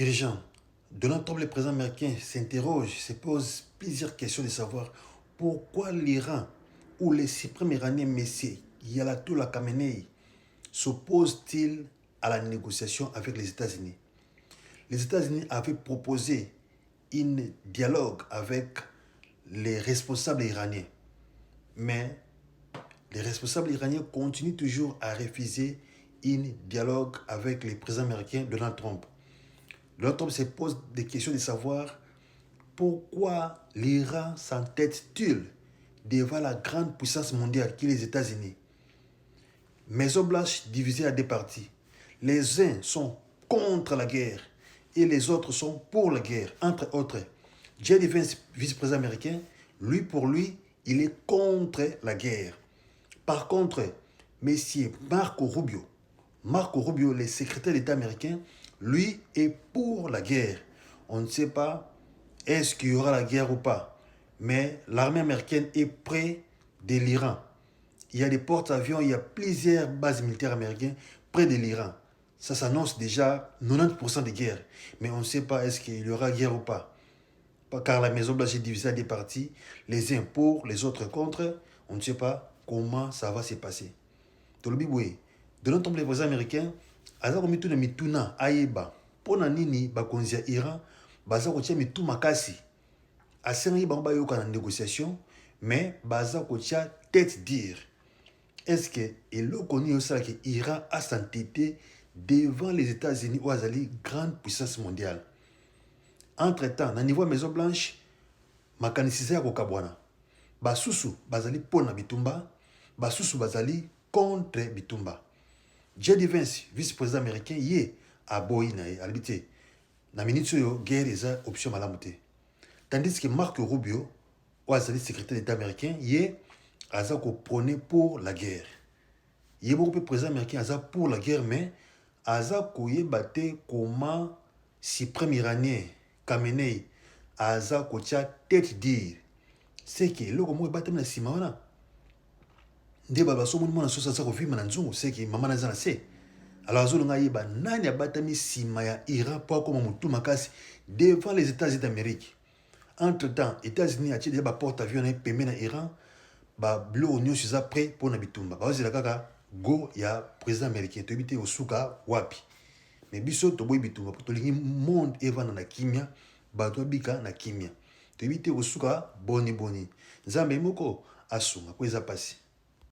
urgent. Donald Trump, le président américain, s'interroge, se pose plusieurs questions de savoir pourquoi l'Iran ou les suprêmes iraniens, M. Ayatollah Khamenei, s'oppose-t-il à la négociation avec les États-Unis. Les États-Unis avaient proposé un dialogue avec les responsables iraniens, mais les responsables iraniens continuent toujours à refuser un dialogue avec le président américain Donald Trump. Donald Trump se pose des questions de savoir pourquoi l'Iran s'entête-t-il devant la grande puissance mondiale qui est les États-Unis. Maison Blanche divisée à deux parties. Les uns sont contre la guerre et les autres sont pour la guerre, entre autres. J.D. Vance, vice-président américain, pour lui, il est contre la guerre. Par contre, M. Marco Rubio, le secrétaire d'État américain, lui est pour la guerre. On ne sait pas est-ce qu'il y aura la guerre ou pas, mais l'armée américaine est près de l'Iran. Il y a des porte-avions, il y a plusieurs bases militaires américaines près de l'Iran. Ça s'annonce déjà 90% de guerre, mais on ne sait pas est-ce qu'il y aura guerre ou pas. Car la Maison Blanche est divisée à des parties, les uns pour, les autres contre. On ne sait pas comment ça va se passer. Donald Trump, le président américain, aza komituna mituna ayeba pona nini bakonzi ya Iran baza kotia mitu makasi asengi bango bayoka na négociation, mais baza kotia tête dire est-ce que eloko nini osala ke Iran a s'entêté devant les États-Unis ou azali grande puissance mondiale. Entre-temps, na niveau Maison Blanche, makanisisa ya kokabwana. Basusu bazali pona bitumba, basusu bazali contre bitumba. J.D. Vance, vice-président américain, yé aboyi na ye, albité. Na minute yo, guerre eza option malamu te. Tandis que Marco Rubio, ou azali secrétaire d'État américain, yé aza ko prôner pour la guerre. Yé beaucoup de président américain aza pour la guerre, mais aza ko yeba te comment suprême iranien Khamenei aza ko tia tête dire. C'est que loko mo batem na sima wana. Nde baba so mona so sa ko vima na nzungu, c'est que mama na zana se. Alors azolonga yeba nani abatami sima ya Iran pour comme mutu makasi devant les États-Unis d'Amérique. Entre-temps, États-Unis a tiré des porte-avions et paiement na Iran, ba blo onyo siza prêt pour na bitumba. Ba ozela kaka go ya président américain to bité osuka wapi. Mais biso to boy bitumba pour to lingi monde evana na kimia, ba to bika na kimia. To bité osuka boni. Nzambe moko asunga ko eza pasi.